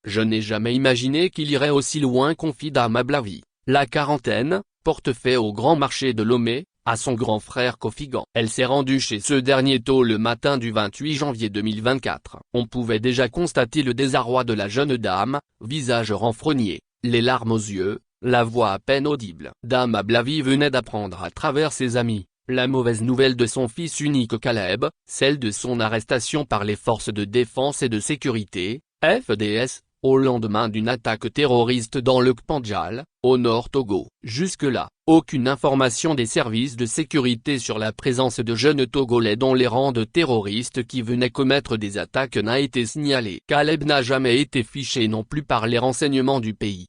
Je n'ai jamais imaginé qu'il irait aussi loin, confie Dama Blavi. La quarantaine, porte-fait au grand marché de Lomé, à son grand frère Kofi Gan. Elle s'est rendue chez ce dernier tôt le matin du 28 janvier 2024. On pouvait déjà constater le désarroi de la jeune dame, visage renfrogné, les larmes aux yeux, la voix à peine audible. Dama Blavi venait d'apprendre à travers ses amis la mauvaise nouvelle de son fils unique Caleb, celle de son arrestation par les forces de défense et de sécurité, FDS, au lendemain d'une attaque terroriste dans le Kpandjal, au nord Togo. Jusque-là, aucune information des services de sécurité sur la présence de jeunes Togolais dans les rangs de terroristes qui venaient commettre des attaques n'a été signalée. Caleb n'a jamais été fiché non plus par les renseignements du pays.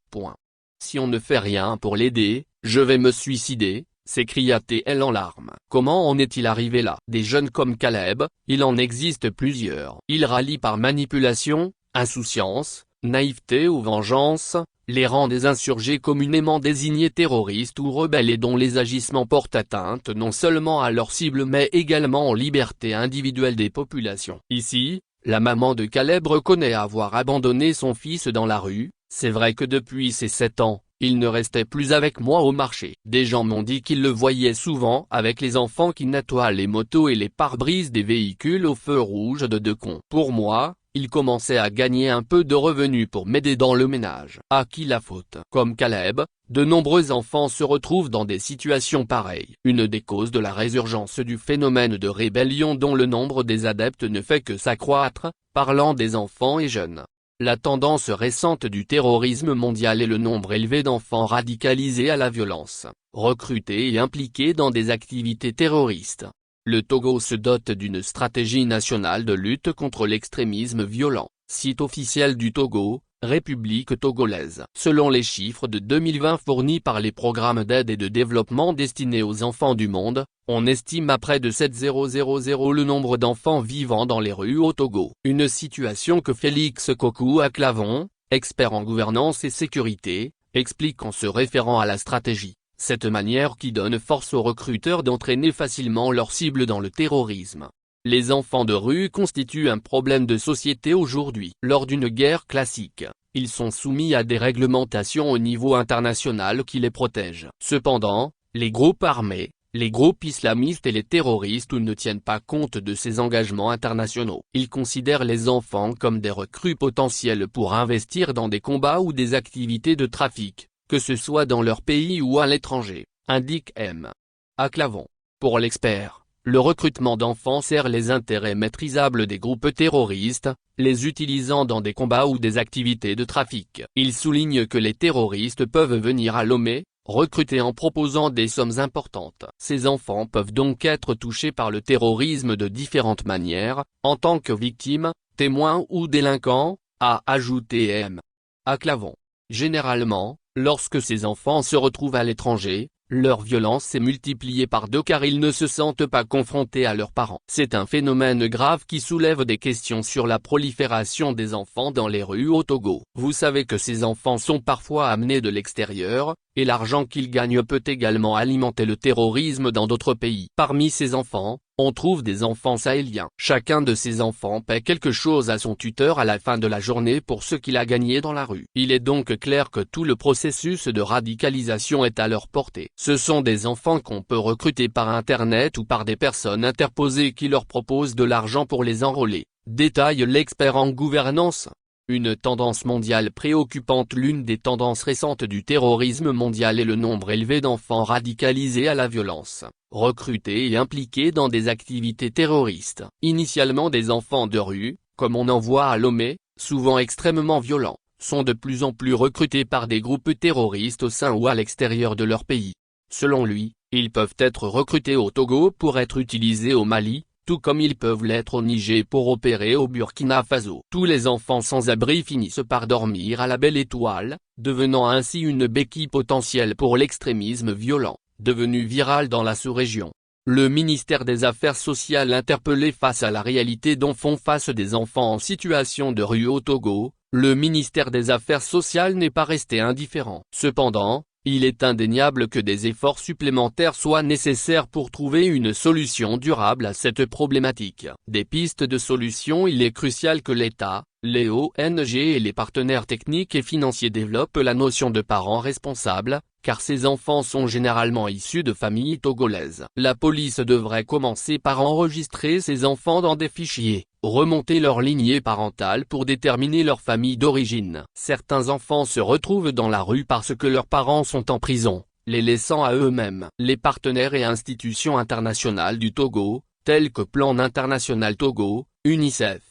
Si on ne fait rien pour l'aider, je vais me suicider, s'écria-t-elle en larmes. Comment en est-il arrivé là? Des jeunes comme Caleb, il en existe plusieurs. Ils rallient par manipulation, insouciance, naïveté ou vengeance, les rangs des insurgés communément désignés terroristes ou rebelles et dont les agissements portent atteinte non seulement à leur cible mais également aux libertés individuelles des populations. Ici, la maman de Caleb reconnaît avoir abandonné son fils dans la rue. C'est vrai que depuis ses 7 ans, il ne restait plus avec moi au marché. Des gens m'ont dit qu'ils le voyaient souvent avec les enfants qui nettoient les motos et les pare-brises des véhicules au feu rouge de Decon. Pour moi, il commençait à gagner un peu de revenus pour m'aider dans le ménage. À qui la faute? Comme Caleb, de nombreux enfants se retrouvent dans des situations pareilles. Une des causes de la résurgence du phénomène de rébellion dont le nombre des adeptes ne fait que s'accroître, parlant des enfants et jeunes. La tendance récente du terrorisme mondial est le nombre élevé d'enfants radicalisés à la violence, recrutés et impliqués dans des activités terroristes. Le Togo se dote d'une stratégie nationale de lutte contre l'extrémisme violent. Site officiel du Togo, République togolaise. Selon les chiffres de 2020 fournis par les programmes d'aide et de développement destinés aux enfants du monde, on estime à près de 7,000 le nombre d'enfants vivant dans les rues au Togo. Une situation que Félix Kokou Aklavon, expert en gouvernance et sécurité, explique en se référant à la stratégie. Cette manière qui donne force aux recruteurs d'entraîner facilement leurs cibles dans le terrorisme. Les enfants de rue constituent un problème de société aujourd'hui. Lors d'une guerre classique, ils sont soumis à des réglementations au niveau international qui les protègent. Cependant, les groupes armés, les groupes islamistes et les terroristes ne tiennent pas compte de ces engagements internationaux. Ils considèrent les enfants comme des recrues potentielles pour investir dans des combats ou des activités de trafic, que ce soit dans leur pays ou à l'étranger, indique M. Aklavon. Pour l'expert, le recrutement d'enfants sert les intérêts maîtrisables des groupes terroristes, les utilisant dans des combats ou des activités de trafic. Il souligne que les terroristes peuvent venir à Lomé, recruter en proposant des sommes importantes. Ces enfants peuvent donc être touchés par le terrorisme de différentes manières, en tant que victimes, témoins ou délinquants, a ajouté M. Aklavon. Généralement, lorsque ces enfants se retrouvent à l'étranger, leur violence s'est multipliée par 2 car ils ne se sentent pas confrontés à leurs parents. C'est un phénomène grave qui soulève des questions sur la prolifération des enfants dans les rues au Togo. Vous savez que ces enfants sont parfois amenés de l'extérieur, et l'argent qu'ils gagnent peut également alimenter le terrorisme dans d'autres pays. Parmi ces enfants, on trouve des enfants sahéliens. Chacun de ces enfants paie quelque chose à son tuteur à la fin de la journée pour ce qu'il a gagné dans la rue. Il est donc clair que tout le processus de radicalisation est à leur portée. Ce sont des enfants qu'on peut recruter par Internet ou par des personnes interposées qui leur proposent de l'argent pour les enrôler, détaille l'expert en gouvernance. Une tendance mondiale préoccupante. L'une des tendances récentes du terrorisme mondial est le nombre élevé d'enfants radicalisés à la violence, recrutés et impliqués dans des activités terroristes. Initialement des enfants de rue, comme on en voit à Lomé, souvent extrêmement violents, sont de plus en plus recrutés par des groupes terroristes au sein ou à l'extérieur de leur pays. Selon lui, ils peuvent être recrutés au Togo pour être utilisés au Mali, tout comme ils peuvent l'être au Niger pour opérer au Burkina Faso. Tous les enfants sans abri finissent par dormir à la belle étoile, devenant ainsi une béquille potentielle pour l'extrémisme violent, devenu viral dans la sous-région. Le ministère des Affaires sociales interpellé face à la réalité dont font face des enfants en situation de rue au Togo, le ministère des Affaires sociales n'est pas resté indifférent. Cependant, il est indéniable que des efforts supplémentaires soient nécessaires pour trouver une solution durable à cette problématique. Des pistes de solution. Il est crucial que l'État, Les ONG et les partenaires techniques et financiers développent la notion de parents responsables, car ces enfants sont généralement issus de familles togolaises. La police devrait commencer par enregistrer ces enfants dans des fichiers, remonter leur lignée parentale pour déterminer leur famille d'origine. Certains enfants se retrouvent dans la rue parce que leurs parents sont en prison, les laissant à eux-mêmes. Les partenaires et institutions internationales du Togo, tels que Plan International Togo, UNICEF,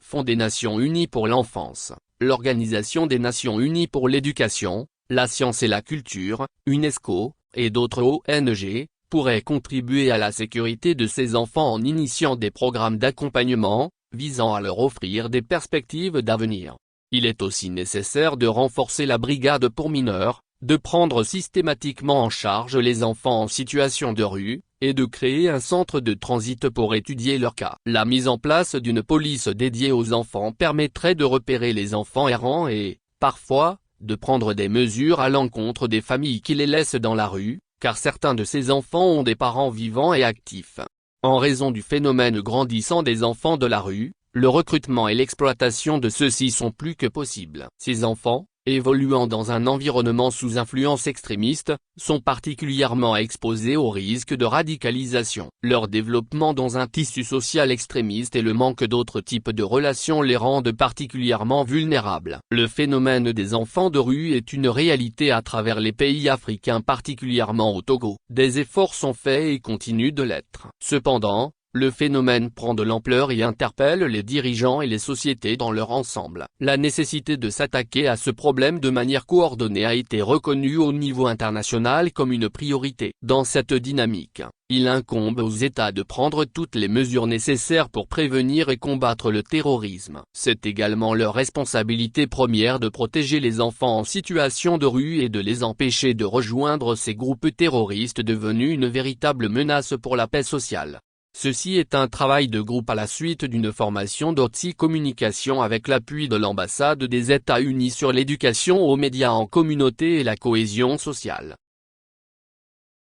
Fonds des Nations Unies pour l'enfance, l'Organisation des Nations Unies pour l'éducation, la science et la culture, UNESCO, et d'autres ONG, pourraient contribuer à la sécurité de ces enfants en initiant des programmes d'accompagnement, visant à leur offrir des perspectives d'avenir. Il est aussi nécessaire de renforcer la brigade pour mineurs, de prendre systématiquement en charge les enfants en situation de rue, et de créer un centre de transit pour étudier leur cas. La mise en place d'une police dédiée aux enfants permettrait de repérer les enfants errants et, parfois, de prendre des mesures à l'encontre des familles qui les laissent dans la rue, car certains de ces enfants ont des parents vivants et actifs. En raison du phénomène grandissant des enfants de la rue, le recrutement et l'exploitation de ceux-ci sont plus que possibles. Ces enfants, évoluant dans un environnement sous influence extrémiste, sont particulièrement exposés au risque de radicalisation. Leur développement dans un tissu social extrémiste et le manque d'autres types de relations les rendent particulièrement vulnérables. Le phénomène des enfants de rue est une réalité à travers les pays africains, particulièrement au Togo. Des efforts sont faits et continuent de l'être. Cependant, le phénomène prend de l'ampleur et interpelle les dirigeants et les sociétés dans leur ensemble. La nécessité de s'attaquer à ce problème de manière coordonnée a été reconnue au niveau international comme une priorité. Dans cette dynamique, il incombe aux États de prendre toutes les mesures nécessaires pour prévenir et combattre le terrorisme. C'est également leur responsabilité première de protéger les enfants en situation de rue et de les empêcher de rejoindre ces groupes terroristes devenus une véritable menace pour la paix sociale. Ceci est un travail de groupe à la suite d'une formation d'Otsi Communication avec l'appui de l'ambassade des États-Unis sur l'éducation aux médias en communauté et la cohésion sociale.